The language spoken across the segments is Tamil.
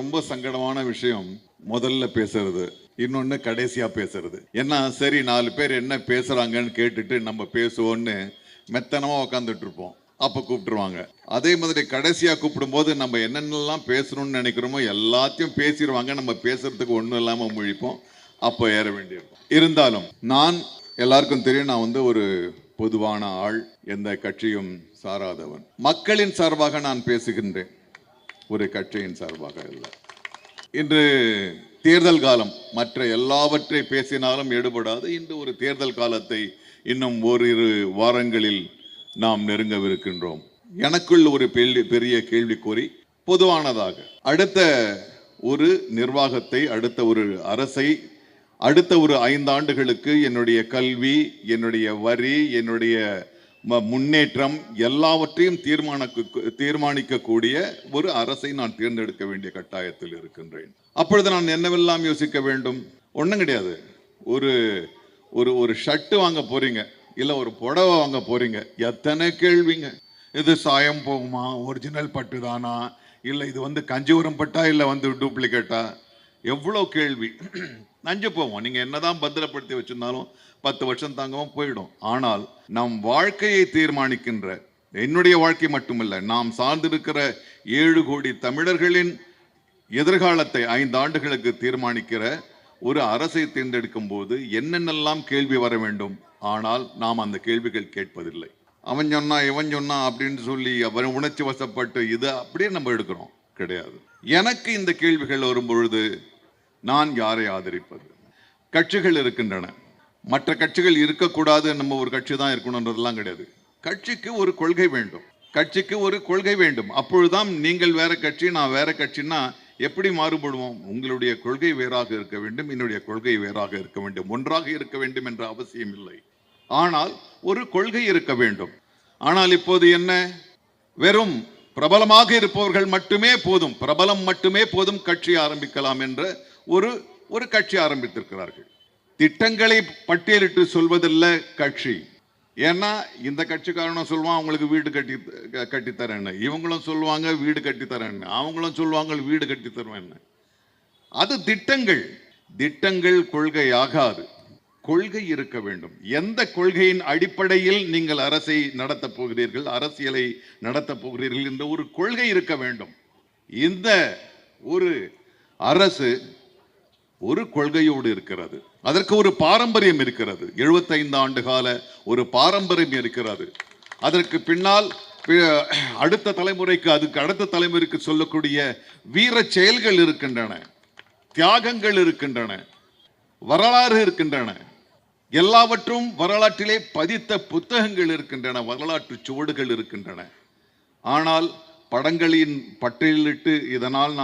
ரொம்ப சங்கடமான விஷயம் முதல்ல பேசுறது, இன்னொன்னு கடைசியா பேசுறது. ஏன்னா சரி 4 பேர் என்ன பேசுறாங்கன்னு கேட்டுட்டு நம்ம பேசுவோம்னு மெத்தனமா உட்காந்துட்டு இருப்போம். அப்ப கூப்பிட்டுருவாங்க. அதே மாதிரி கடைசியா கூப்பிடும்போது நம்ம என்னென்னலாம் பேசணும்னு நினைக்கிறோமோ எல்லாத்தையும் பேசிடுவாங்க. நம்ம பேசுறதுக்கு ஒன்றும் இல்லாம முழிப்போம். அப்போ ஏற வேண்டியிருக்கும். இருந்தாலும் நான் எல்லாருக்கும் தெரியும், நான் வந்து ஒரு பொதுவான ஆள், எந்த கட்சியும் சாராதவன். மக்களின் சார்பாக நான் பேசுகின்றேன், ஒரு கட்சியின் சார்பாக இல்லை. இன்று தேர்தல் காலம், மற்ற எல்லாவற்றை பேசினாலும் எடுபடாது. இன்று ஒரு தேர்தல் காலத்தை இன்னும் ஓரிரு வாரங்களில் நாம் நெருங்கவிருக்கின்றோம். எனக்குள் ஒரு பெரிய கேள்விக்குறி பொதுவானதாக, அடுத்த ஒரு நிர்வாகத்தை, அடுத்த ஒரு அரசை, அடுத்த ஒரு 5 ஆண்டுகளுக்கு என்னுடைய கல்வி, என்னுடைய வரி, என்னுடைய முன்னேற்றம் எல்லாவற்றையும் தீர்மானிக்கக்கூடிய ஒரு அரசை நான் தேர்ந்தெடுக்க வேண்டிய கட்டாயத்தில் இருக்கின்றேன். அப்பொழுது நான் என்னவெல்லாம் யோசிக்க வேண்டும்? ஒன்றும் கிடையாது. ஒரு ஒரு ஒரு ஷர்ட் வாங்க போறீங்க, இல்ல ஒரு புடவை வாங்க போறீங்க, எத்தனை கேள்விங்க. இது சாயம் போகுமா, ஒரிஜினல் பட்டு தானா, இல்ல இது வந்து கஞ்சிபுரம் பட்டா, இல்ல வந்து டூப்ளிகேட்டா, எவ்வளவு கேள்வி. நஞ்சு போவோம். நீங்க என்னதான் பத்திரப்படுத்தி வச்சிருந்தாலும் 10 வருஷம் தாங்கவும் போயிடும். ஆனால் நம் வாழ்க்கையை தீர்மானிக்கின்ற, என்னுடைய வாழ்க்கை மட்டுமல்ல, நாம் சார்ந்திருக்கிற 7 கோடி தமிழர்களின் எதிர்காலத்தை 5 ஆண்டுகளுக்கு தீர்மானிக்கிற ஒரு அரசை தேர்ந்தெடுக்கும் போது என்னென்னலாம் கேள்வி வர வேண்டும். ஆனால் நாம் அந்த கேள்விகள் கேட்பதில்லை. அவன் சொன்னா, இவன் சொன்னா அப்படின்னு சொல்லி அவன் உணர்ச்சி வசப்பட்டு இது அப்படியே நம்ம எடுக்கிறோம். கிடையாது. எனக்கு இந்த கேள்விகள் வரும்பொழுது நான் யாரை ஆதரிப்பது? கட்சிகள் இருக்கின்றன, மற்ற கட்சிகள் இருக்கக்கூடாது, நம்ம ஒரு கட்சி தான் இருக்கணும்ன்றதெல்லாம் கிடையாது. கட்சிக்கு ஒரு கொள்கை வேண்டும், கட்சிக்கு ஒரு கொள்கை வேண்டும். அப்பொழுதுதான் நீங்கள் வேற கட்சி, நான் வேற கட்சின்னா எப்படி மாறுபடுவோம்? உங்களுடைய கொள்கை வேறாக இருக்க வேண்டும், என்னுடைய கொள்கை வேறாக இருக்க வேண்டும். ஒன்றாக இருக்க வேண்டும் என்ற அவசியம் இல்லை, ஆனால் ஒரு கொள்கை இருக்க வேண்டும். ஆனால் இப்போது என்ன? வெறும் பிரபலமாக இருப்பவர்கள் மட்டுமே போதும், பிரபலம் மட்டுமே போதும், கட்சி ஆரம்பிக்கலாம் என்ற ஒரு கட்சி ஆரம்பித்திருக்கிறார்கள். திட்டங்களை பட்டியலிட்டு சொல்வதில்லை கட்சி. ஏன்னா இந்த கட்சிக்காரனும் சொல்லுவான் அவங்களுக்கு வீடு கட்டித்தரேன்னு, இவங்களும் சொல்லுவாங்க வீடு கட்டித்தரேன்னு, அவங்களும் சொல்லுவாங்க வீடு கட்டித்தருவேன்னு. அது திட்டங்கள். திட்டங்கள் கொள்கை ஆகாது. கொள்கை இருக்க வேண்டும். எந்த கொள்கையின் அடிப்படையில் நீங்கள் அரசை நடத்த போகிறீர்கள், அரசியலை நடத்த போகிறீர்கள் என்ற ஒரு கொள்கை இருக்க வேண்டும். இந்த ஒரு அரசு ஒரு கொள்கையோடு இருக்கிறது, அதற்கு ஒரு பாரம்பரியம் இருக்கிறது. 75 ஆண்டு கால ஒரு பாரம்பரியம் இருக்கிறது. அதற்கு பின்னால் அடுத்த தலைமுறைக்கு, அதுக்கு அடுத்த தலைமுறைக்கு சொல்லக்கூடிய வீர செயல்கள் இருக்கின்றன, தியாகங்கள் இருக்கின்றன, வரலாறு இருக்கின்றன. எல்லாவற்றும் வரலாற்றிலே பதித்த புத்தகங்கள் இருக்கின்றன, வரலாற்று சுவடுகள் இருக்கின்றன. ஆனால் படங்களின் பட்டியலிட்டு இதனால்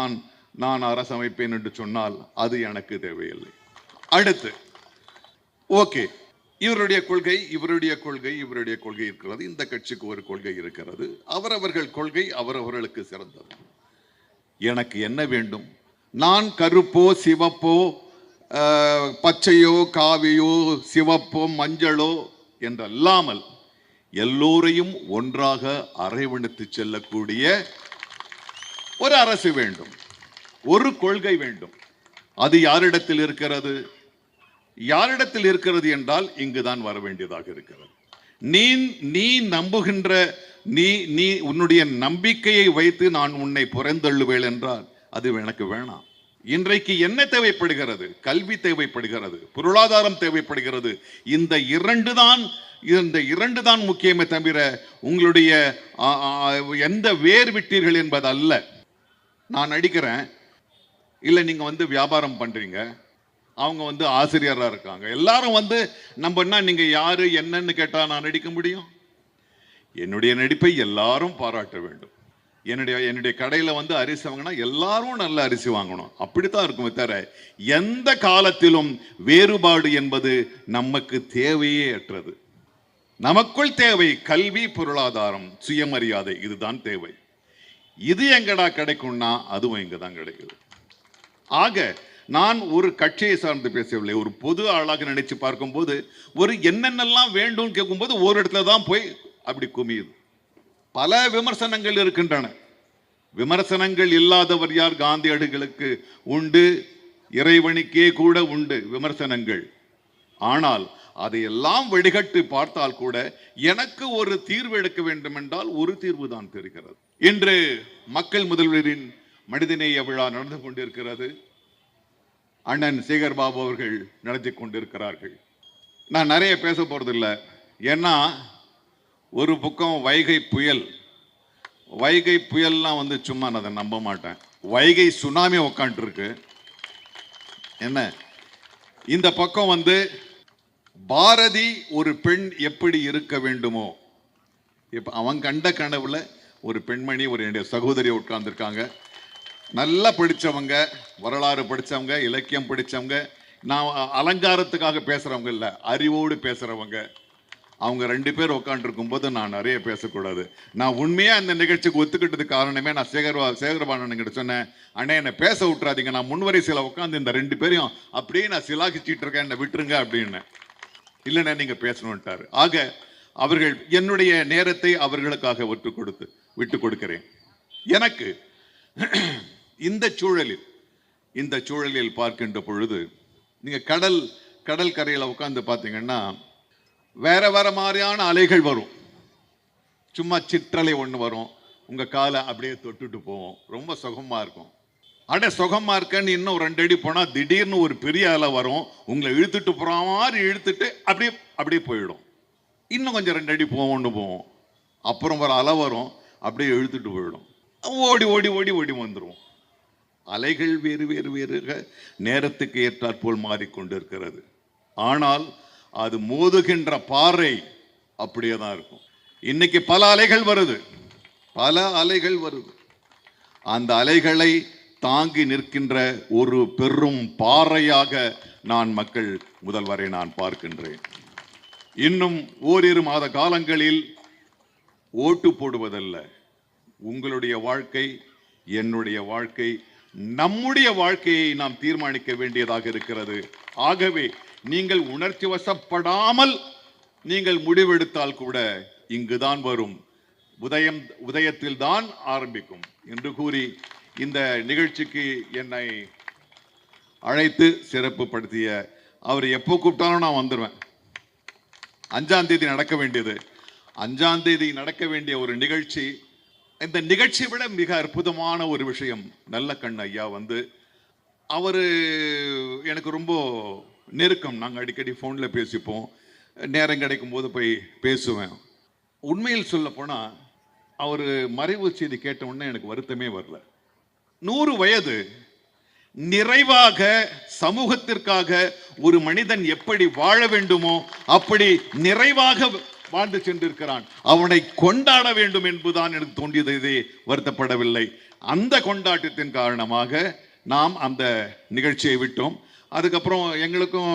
நான் அரசு அமைப்பேன் என்று சொன்னால் அது எனக்கு தேவையில்லை. அடுத்து ஓகே, இவருடைய கொள்கை, இவருடைய கொள்கை, இவருடைய கொள்கை இருக்கிறது. இந்த கட்சிக்கு ஒரு கொள்கை இருக்கிறது. அவரவர்கள் கொள்கை அவரவர்களுக்கு சிறந்தது. எனக்கு என்ன வேண்டும்? நான் கருப்போ சிவப்போ பச்சையோ காவியோ சிவப்போ மஞ்சளோ என்றல்லாமல் எல்லோரையும் ஒன்றாக அரவணைத்து செல்லக்கூடிய ஒரு அரசு வேண்டும், ஒரு கொள்கை வேண்டும். அது யாரிடத்தில் இருக்கிறது? யாரிடத்தில் இருக்கிறது என்றால் இங்குதான் வர வேண்டியதாக இருக்கிறது. நீ நம்புகின்ற, நீ உன்னுடைய நம்பிக்கையை வைத்து நான் உன்னை புறந்தள்ளுவேன் என்றால் அது எனக்கு வேணாம். இன்றைக்கு என்ன தேவைப்படுகிறது? கல்வி தேவைப்படுகிறது, பொருளாதாரம் தேவைப்படுகிறது. இந்த இரண்டு தான் முக்கியமே தவிர உங்களுடைய எந்த வேர் விட்டீர்கள் என்பது அல்ல. நான் நடிக்கிறேன், இல்லை நீங்க வந்து வியாபாரம் பண்றீங்க, அவங்க வந்து ஆசிரியரா இருக்காங்க, எல்லாரும் வந்து நம்பன்னா நீங்க யாரு என்னன்னு கேட்டா நான் நடிக்க முடியும்? என்னுடைய நடிப்பை எல்லாரும் பாராட்ட வேண்டும். என்னுடைய கடையில வந்து அரிசி வாங்கினா எல்லாரும் நல்ல அரிசி வாங்கணும், அப்படித்தான் இருக்குமே தவிர எந்த காலத்திலும் வேறுபாடு என்பது நமக்கு தேவையே அற்றது. நமக்குள் தேவை கல்வி, பொருளாதாரம், சுயமரியாதை, இதுதான் தேவை. இது எங்கடா கிடைக்கும்னா அதுவும் இங்கதான் கிடைக்குது. ஆக நான் ஒரு கட்சியை சார்ந்து பேசவில்லை, ஒரு பொது ஆளாக நினைச்சு பார்க்கும்போது ஒரு என்னென்னலாம் வேண்டும் கேட்கும்போது ஒரு இடத்துல தான் போய் அப்படி குமியுது. பல விமர்சனங்கள் இருக்கின்றன. விமர்சனங்கள் இல்லாதவர் யார்? காந்தியடிகளுக்கு உண்டு, இறைவனுக்கே கூட உண்டு விமர்சனங்கள். ஆனால் அதையெல்லாம் வடிகட்டு பார்த்தால் கூட எனக்கு ஒரு தீர்வு எடுக்க வேண்டும் என்றால் ஒரு தீர்வு தான் தெரிகிறது. இன்று மக்கள் முதல்வரின் மனிதநேய விழா நடந்து கொண்டிருக்கிறது. அண்ணன் சேகர் பாபு அவர்கள் நடத்தி கொண்டிருக்கிறார்கள். நான் நிறைய பேச போறதில்லை. ஏன்னா ஒரு பக்கம் வைகை புயல், வைகை புயல்லாம் வந்து சும்மா நான் அதை நம்ப மாட்டேன். வைகை சுனாமி உட்காந்துருக்கு. என்ன இந்த பக்கம் வந்து பாரதி ஒரு பெண் எப்படி இருக்க வேண்டுமோ, இப்ப அவன் கண்ட கனவுல ஒரு பெண்மணி, ஒரு என்னுடைய சகோதரி உட்கார்ந்துருக்காங்க. நல்லா படித்தவங்க, வரலாறு படித்தவங்க, இலக்கியம் படித்தவங்க, நான் அலங்காரத்துக்காக பேசுறவங்க இல்லை, அறிவோடு பேசுறவங்க. அவங்க 2 பேர் உட்காந்துருக்கும் போது நான் நிறைய பேசக்கூடாது. நான் உண்மையா இந்த நிகழ்ச்சிக்கு ஒத்துக்கிட்டதுக்கு காரணமே நான் சேகர்பாபு கிட்ட சொன்னேன், அண்ணே என்னை பேச விட்டுறாதீங்க, நான் முன்வரிசையில் உட்காந்து இந்த 2 பேரையும் அப்படியே நான் சிலாகிச்சிட்டு இருக்கேன், என்னை விட்டுருங்க அப்படின்னு. இல்லைன்னா நீங்க பேசணும்ட்டாரு. ஆக அவர்கள் என்னுடைய நேரத்தை அவர்களுக்காக விட்டு கொடுக்கிறேன். எனக்கு இந்த சூழலில் பார்க்கின்ற பொழுது நீங்க கடல் கரையில் உட்கார்ந்து பார்த்தீங்கன்னா வேற வேற மாதிரியான அலைகள் வரும். சும்மா சிற்றலை ஒன்று வரும், உங்க காலை அப்படியே தொட்டுட்டு போவோம், ரொம்ப சுகமா இருக்கும். சுகமா இருக்கன்னு இன்னும் 2 அடி போனா திடீர்னு ஒரு பெரிய அலை வரும், உங்களை இழுத்துட்டு போற மாதிரி இழுத்துட்டு அப்படியே போயிடும். இன்னும் கொஞ்சம் 2 அடி போவோம், அப்புறம் ஒரு அலை வரும், அப்படியே இழுத்துட்டு போயிடும். ஓடி ஓடி ஓடி ஓடி வந்துடும். அலைகள் வேறு வேறு வேறு நேரத்துக்கு ஏற்றாற்போல் மாறிக்கொண்டிருக்கிறது. ஆனால் அது மோதுகின்ற பாறை அப்படியே தான் இருக்கும். இன்னைக்கு பல அலைகள் வருது. அந்த அலைகளை தாங்கி நிற்கின்ற ஒரு பெரும் பாறையாக நான் மக்கள் முதல்வரை நான் பார்க்கின்றேன். இன்னும் ஓரிரு மாத காலங்களில் ஓட்டு போடுவதல்ல, உங்களுடைய வாழ்க்கை, என்னுடைய வாழ்க்கை, நம்முடைய வாழ்க்கையை நாம் தீர்மானிக்க வேண்டியதாக இருக்கிறது. ஆகவே நீங்கள் உணர்ச்சி வசப்படாமல் நீங்கள் முடிவெடுத்தால் கூட இங்குதான் வரும், உதயத்தில் தான் ஆரம்பிக்கும் என்று கூறி இந்த நிகழ்ச்சிக்கு என்னை அழைத்து சிறப்பு படுத்திய அவர் எப்போ கூப்பிட்டாலும் நான் வந்துடுவேன். 5ஆம் தேதி நடக்க வேண்டியது, 5ஆம் தேதி நடக்க வேண்டிய ஒரு நிகழ்ச்சி. இந்த நிகழ்ச்சியை விட மிக அற்புதமான ஒரு விஷயம், நல்ல கண் ஐயா வந்து அவர் எனக்கு ரொம்ப நெருக்கம். நாங்கள் அடிக்கடி ஃபோனில் பேசிப்போம், நேரம் கிடைக்கும் போது போய் பேசுவேன். உண்மையில் சொல்ல போனால் அவர் மறைவு செய்தி கேட்ட உடனே எனக்கு வருத்தமே வரல. 100 வயது நிறைவாக சமூகத்திற்காக ஒரு மனிதன் எப்படி வாழ வேண்டுமோ அப்படி நிறைவாக வாழ்ந்து சென்றிருக்கிறான். அவனை கொண்டாட வேண்டும் என்பதுதான் எனக்கு தோன்றியது. இதே வருத்தப்படவில்லை. அந்த கொண்டாட்டத்தின் காரணமாக நாம் அந்த நிகழ்ச்சியை விட்டோம். அதுக்கப்புறம் எங்களுக்கும்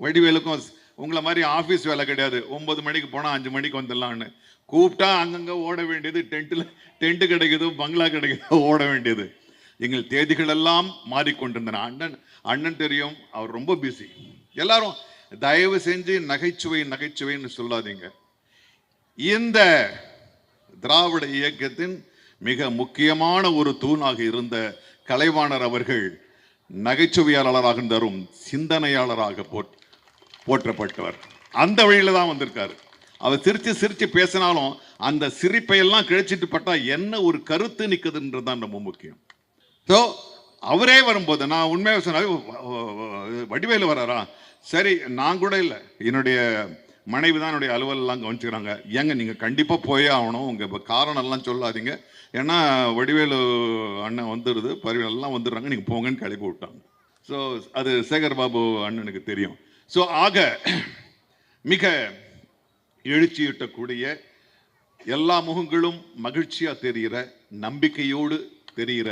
வடிவேலுக்கும் உங்களை மாதிரி ஆஃபீஸ் வேலை கிடையாது. 9 மணிக்கு போனால் 5 மணிக்கு வந்துடலான்னு கூப்பிட்டா அங்கங்கே ஓட வேண்டியது. டென்ட்டு கிடைக்குதோ பங்களா கிடைக்குதோ ஓட வேண்டியது. எங்கள் தேதிகள் எல்லாம் மாறிக்கொண்டிருந்தன. அண்ணன் தெரியும், அவர் ரொம்ப பிஸி. எல்லாரும் தயவு செஞ்சு நகைச்சுவைன்னு சொல்லாதீங்க. இந்த திராவிட இயக்கத்தின் மிக முக்கியமான ஒரு தூணாக இருந்த கலைவாணர் அவர்கள் நகைச்சுவையாளராக தரும் சிந்தனையாளராக போற்றப்பட்டவர். அந்த வழியில தான் வந்திருக்காரு. அவர் சிரிச்சு பேசினாலும் அந்த சிரிப்பை எல்லாம் கிழிச்சிட்டு பட்டா என்ன ஒரு கருத்து நிற்குதுன்றதுதான் ரொம்ப முக்கியம். ஸோ அவரே வரும்போது நான் உண்மையாக சொன்ன வடிவேலு வராரா, சரி நான் கூட இல்லை, என்னுடைய மனைவி தான் என்னுடைய அலுவலெல்லாம் கவனிச்சுக்கிறாங்க. ஏங்க நீங்கள் கண்டிப்பாக போயே ஆகணும், உங்கள் காரணம்லாம் சொல்லாதீங்க, ஏன்னா வடிவேலு அண்ணன் வந்துடுது, பரிவெல்லாம் வந்துடுறாங்க, நீங்கள் போங்கன்னு கிளப்பி விட்டாங்க. ஸோ அது சேகர் பாபு அண்ணனுக்கு தெரியும். ஸோ ஆக மிக எழுச்சியூட்டக்கூடிய, எல்லா முகங்களும் மகிழ்ச்சியாக தெரிகிற, நம்பிக்கையோடு தெரிகிற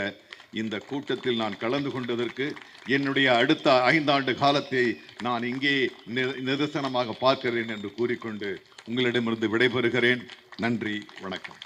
இந்த கூட்டத்தில் நான் கலந்து கொண்டதற்கு என்னுடைய அடுத்த 5 ஆண்டு காலத்தை நான் இங்கே நிதர்சனமாக பார்க்கிறேன் என்று கூறிக்கொண்டு உங்களிடமிருந்து விடைபெறுகிறேன். நன்றி, வணக்கம்.